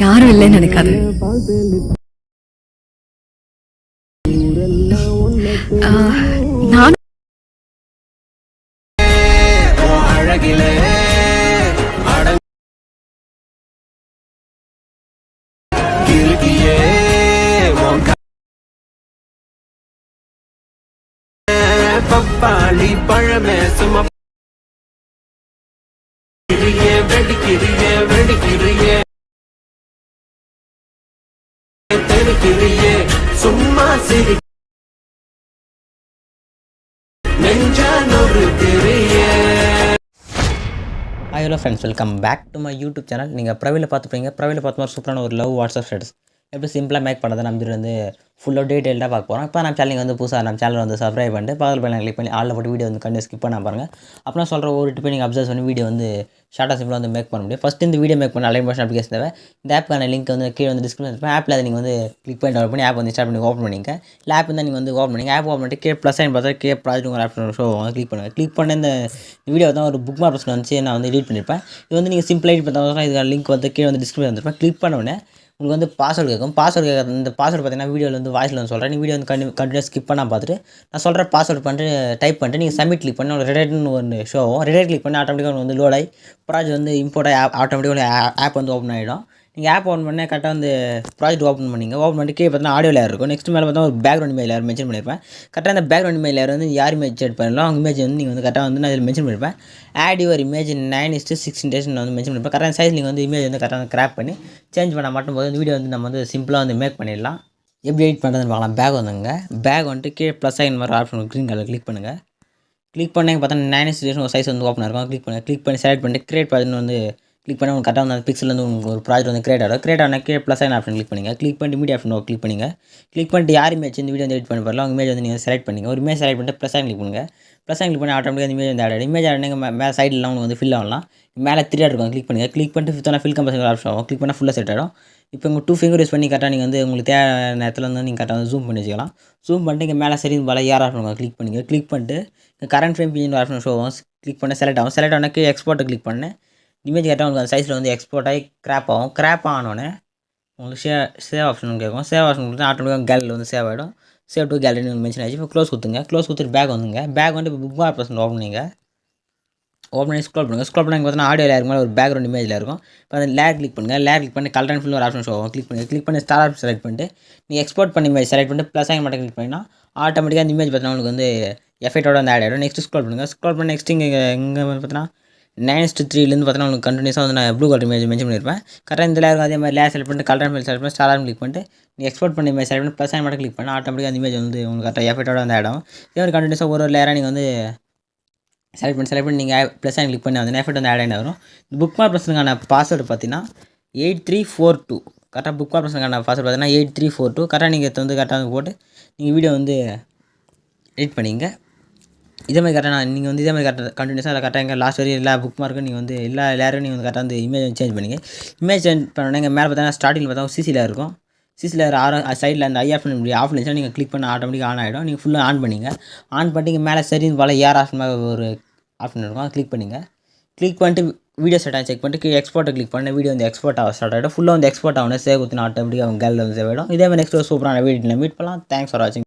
யாரும் இல்லைன்னு நினைக்காது. நான் பப்பாளி பழமே சும்மா வெடிக்கிறியே வெடிக்கிறியே தெரிக்கிறியே சும்மா சிரி நெஞ்சானொரு தெரியே. Hi hello friends, welcome back to my YouTube channel. நீங்கள் ப்ரொஃபைலில் பார்த்துப்பீங்க. ப்ரொஃபைலில் பார்த்து மாதிரி சூப்பரான ஒரு லவ் வாட்ஸ்அப் ஸ்டேட்டஸ் எப்படி சிம்பிளாக மேக் பண்ணுறது நம்ம வந்து ஃபுல்லாக டீட்டெயிலாக பார்க்க போகிறோம். இப்போ நம்ம சேனல் வந்து புதுசாக நம்ம சேனல் வந்து சப்ஸ்கிரைப் பண்ணிட்டு பக்கத்தில் பண்ணி கிளிக் பண்ணி ஆளில் போட்டு வீடியோ வந்து கண்டிப்பாக ஸ்கிப் பண்ண பாருங்கள். அப்புறம் சொல்கிற ஒரு டிப்பை நீங்கள் அப்சர்வ் பண்ணி வீடியோ வந்து ஷார்ட்டாக சிம்பிளாக வந்து மேக் பண்ண முடியும். ஃபஸ்ட்டு இந்த வீடியோ மேக் பண்ண அலைன் மோஷன் அப்ளிகேஷன் தேவை. இந்த ஆப்புக்கான லிங்க் வந்து கீழே வந்து டிஸ்கிரிப்ஷன் இருப்பேன். ஆப்பில் அதை நீங்கள் வந்து கிளிக் பண்ணி டவுன்லோட் பண்ணி ஆப் வந்து ஸ்டார்ட் பண்ணி ஓப்பன் பண்ணிங்க. இல்லை ஆப் வந்து நீங்கள் வந்து ஓப்பன் பண்ணிங்க. ஆப் ஓப்பன் பண்ணிட்டு கே ப்ளஸ் ஆயின் பார்த்தா கே ப்ராஜெக்ட் உங்கள் ஆப் ஷோ கிளிக் பண்ணுங்கள். கிளிக் பண்ண இந்த வீடியோ தான் ஒரு புக் மார்க் பிரச்சனை வந்து நான் வந்து எடிட் பண்ணியிருப்பேன். இது வந்து நீங்கள் சிம்பிளாக எடிட் பண்ணால் இதுக்கான லிங்க் வந்து கீழே வந்து டிஸ்கிரிப்ஷன் வந்துருப்பேன். கிளிக் பண்ண உடனே உங்களுக்கு வந்து பாஸ்வேர்டு கேட்கும். பாஸ்வேர்டு கேட்குறது இந்த பாஸ்வேர்டு பார்த்தீங்கன்னா வீடியோவில் வந்து வாய்ஸில் வந்து சொல்கிறேன். நீ வீடியோ வந்து கண்டினியூஸ் ஸ்கிப் பண்ணால் பார்த்துட்டு நான் சொல்கிற பாஸ்வேர்டு பண்ணிட்டு டைப் பண்ணிட்டு நீங்கள் சப்மிட் கிளிக் பண்ணி ஒரு ரெடேட்னு ஒன்று ஷோ ஆகும். ரெடேட் கிளிக் பண்ணி ஆட்டோமேட்டிக்காக வந்து லோட் ஆகி ப்ராஜெக்ட் வந்து இம்போர்ட் ஆகி ஆட்டோமேட்டிக்காக ஆப் வந்து ஓப்பன் ஆகிடும். நீங்கள் ஆப் ஓப்பன் பண்ணால் கரெக்டாக வந்து ப்ராஜெக்ட் ஓப்பன் பண்ணிங்க. ஓப்பன் பண்ணிட்டு கீழே பார்த்தீங்கன்னா ஆடியோ லேயர் இருக்கும். நெக்ஸ்ட் மேலே பார்த்தா ஒரு பேக்ரவுண்ட் இமேஜ் லேயர் மென்ஷன் பண்ணியிருப்பேன். கரெக்டாக அந்த பேக்ரவுண்ட் இமேஜ் லேயர் வந்து யார் இமேஜ் செட் பண்ணலாம் அவங்க இமேஜ் வந்து நீங்கள் வந்து கரெக்டாக வந்து நான் இதில் மென்ஷன் பண்ணியிருப்பேன். ஆட் யுவர் இமேஜ் 9:16 வந்து மென்ஷன் பண்ணியிருப்பேன். கரெக்டாக சைஸ் நீங்கள் வந்து இமேஜ் வந்து கரெக்டாக கிராப் பண்ணி சேஞ்ச் பண்ண மட்டும் போது இந்த வீடியோ வந்து நம்ம வந்து சிம்பிளாக வந்து மேக் பண்ணிடலாம். எப்படி எடிட் பண்ணுறதுன்னு பார்க்கலாம். பேக் வந்துங்க. பேக் வந்துட்டு கீழே ப்ளஸ் ஆயின் மாதிரி ஆப்ஷன் க்ரீன் கலர் கிளிக் பண்ணுங்கள். கிளிக் பண்ணி பார்த்தா 9:16 ஒரு சைஸ் வந்து ஓப்பன் இருக்கும். கிளிக் பண்ணி செலக்ட் பண்ணிட்டு கிரியேட் ப்ராஜெக்ட் வந்து கிளிக் பண்ணி உங்களுக்கு கரெக்டாக வந்து அந்த பிக்சல் வந்து உங்களுக்கு ஒரு ப்ராஜெக்ட் வந்து கிரியேட் ஆகும். கிரியேட் ஆனால் கீழே ப்ளஸ் ஆயின் ஆப்ஷன் கிளிக் பண்ணிங்க. கிளிக் பண்ணிட்டு மீடியா ஆப்ஷன் கிளிக் பண்ணிங்க. கிளிக் பண்ணிட்டு யார் இமேஜ் இந்த வீடியோ வந்து எடிட் பண்ண போகிறோம் அவங்க இமேஜ் வந்து நீங்கள் செலக்ட் பண்ணிங்க. ஒரு இமேஜ் செலக்ட் பண்ணிட்டு ப்ளஸ் ஆயின் கிளிக் பண்ணுங்கள். ப்ளஸ் ஆயின் கிளிக் பண்ணி ஆட்டோமேட்டிக்காக இந்த இமேஜ் வந்து ஆட் ஆகிடும். இமேஜ் ஆட் நீங்கள் மேலே சைடில் உங்களுக்கு வந்து ஃபில் ஆகலாம். மேலே 3 இருக்கும். கிளிக் பண்ணுங்கள். கிளிக் பண்ணிட்டு ஃபிஃப்த்தான ஃபில் கம்பல்சரி ஆப்ஷன் ஆகும். கிளிக் பண்ணால் ஃபுல்லாக செட் ஆகிடும். இப்போ உங்கள் 2 ஃபிங்கர் யூஸ் பண்ணி கரெக்டாக நீங்கள் வந்து உங்களுக்கு தேவையான நேரத்தில் வந்து நீங்கள் கரெக்டாக வந்து ஜூம் பண்ணி வச்சுக்கலாம். ஜூம் பண்ணிட்டு இங்கே மேலே சரி வலை ஏஆர் ஆப்ஷன் கிளிக் பண்ணிங்க. கிளிக் பண்ணிட்டு கரண்ட் ஃப்ரேம் பிஜின் ஆப்ஷன் ஷோ ஆகும். கிளிக் பண்ண செலக்ட் ஆகும். செலக்ட் ஆனக்கு எக்ஸ்போர்ட்டை கிளிக் பண்ணேன். இமேஜ் கரெக்டாக உங்களுக்கு அந்த சைஸில் வந்து எக்ஸ்போர்ட் ஆகி கிராப் ஆகும். கிராப் ஆனோடனே உங்களுக்கு சேவ் ஆப்ஷன் கேட்கும். சேவ் ஆப்ஷன் கொடுத்து ஆட்டோமேட்டிக்காக கேலரியில் வந்து சேவ் ஆகிடும். சேவ் டு கேலரி மென்ஷன் ஆகிடுச்சு. இப்போ க்ளோஸ் கொடுத்துங்க. க்ளோஸ் கொடுத்துட்டு பேக் வந்துங்க. பேக் வந்து இப்போ புக் மார்க் பர்சன்ட் ஓப்பன் பண்ணிங்க. ஓப்பன் பண்ணி ஸ்க்ரோல் பண்ணுங்கள். ஸ்க்ரோல் பண்ணி பார்த்தீங்கன்னா ஆடியோ லேயர் மேலே ஒரு பேக்ரவுண்ட் இமேஜில் இருக்கும். இப்போ அந்த லேயர் கிளிக் பண்ணுங்கள். லேயர் கிளிக் பண்ணி கலர் அண்ட் ஃபில் ஒரு ஆப்ஷன் ஷோ ஆகும். கிளிக் பண்ணுங்கள். கிளிக் பண்ணி ஸ்டார் ஆப்ஷன் செலக்ட் பண்ணிட்டு நீங்கள் எக்ஸ்போர்ட் பண்ணி இமேஜ் செலக்ட் பண்ணிட்டு ப்ளஸ் ஆகி மட்டும் கிளிக் பண்ணினா ஆட்டோமேட்டிக்காக அந்த இமேஜ் பார்த்தீங்கன்னா உங்களுக்கு வந்து எஃபெக்டோட வந்து ஆட் ஆகிடும். நெக்ஸ்ட் ஸ்க்ரோல் பண்ணுங்கள். ஸ்க்ரோல் பண்ணி நெக்ஸ்ட் இங்கே பார்த்தீங்கன்னா 9:3 பார்த்தீங்கன்னா உங்களுக்கு கண்டினியூஸாக வந்து நான் ப்ளூ கலர் இமேஜ் மென்ஷன் பண்ணியிருப்பேன். கரெக்டாக இந்த லேயர் அதே மாதிரி லேயர் செலக்ட் பண்ணிட்டு கலர் அண்ட் ஃபில் செலக்ட் பண்ணி ஸ்டார் ஆப்ஷன் கிளிக் பண்ணிட்டு நீங்கள் எக்ஸ்போர்ட் பண்ணி இமேஜ் செலக்ட் பண்ணி ப்ளஸ் ஆகி மட்டும் கிளிக் பண்ணால் ஆட்டோமேட்டிக்காக அந்த இமேஜ் வந்து உங்களுக்கு கரெக்டாக எஃபெக்டோட வந்து ஆட் ஆகும். இதே மாதிரி கண்டினியூஸாக ஒரு லேயராக நீங்கள் வந்து செலக்ட் பண்ணி நீங்கள் ப்ளஸ் ஆகி கிளிக் பண்ணி வந்து எஃபெக்ட் வந்து ஆட் ஆகி வரும். புக் மார்க் பர்சனுக்கான பாஸ்வேர்டு பார்த்தீங்கன்னா 8342. கரெக்டாக புக் மார்க் பர்சனுக்கான பாஸ்வேர்டு பார்த்தீங்கன்னா 8342. கரெக்டாக நீங்கள் வந்து கரெக்டாக போட்டு நீங்கள் வீடியோ வந்து எடிட் பண்ணிங்க. இதே மாதிரி கரெக்டாக நீங்கள் வந்து இதே மாதிரி கரெக்டாக கண்டினியூஸாக கரெக்டாக எங்கள் லாஸ்ட் வரையும் எல்லா புக் மார்க்கும் நீங்கள் வந்து எல்லா லேயரும் நீங்கள் வந்து கரெக்டாக வந்து இமேஜ் வந்து சேஞ்ச் பண்ணிங்க. இமேஜ் சேஞ்ச் பண்ணோன்னா இங்கே மேலே பார்த்தீங்கன்னா ஸ்டார்டிங்கில் பார்த்தா சிசி லேயர் இருக்கும். சிசி லேயர் சைடில் அந்த ஐ ஆப்ஷன் இப்படி ஆஃப் இருந்துச்சுன்னா நீங்கள் கிளிக் பண்ண ஆட்டோமேட்டிக்காக ஆன் ஆகிடும். நீங்கள் ஃபுல்லாக ஆன் பண்ணிங்க. ஆன் பண்ணிட்டு இங்கே மேலே சரின்னு போல் ஏஆர் ஆப்ஷன் ஒரு ஆப்ஷன் இருக்கும். கிளிக் பண்ணிங்க. கிளிக் பண்ணிட்டு வீடியோ செட்டாக செக் பண்ணிட்டு எக்ஸ்போர்ட்டை கிளிக் பண்ண வீடியோ வந்து எக்ஸ்போர்ட் ஆக ஸ்டார்ட் ஆகிடும். ஃபுல்லாக வந்து எக்ஸ்போர்ட் ஆகணும். சேவ் கொடுத்து ஆட்டோமேட்டிக்காக அவங்க கேலரியில் வந்து சேவ் ஆகிடும். இதே மாதிரி நெக்ஸ்ட் ஒரு சூப்பரான வீடியோவில் மீட் பண்ணலாம். தேங்க்ஸ் ஃபார் வாட்சிங்.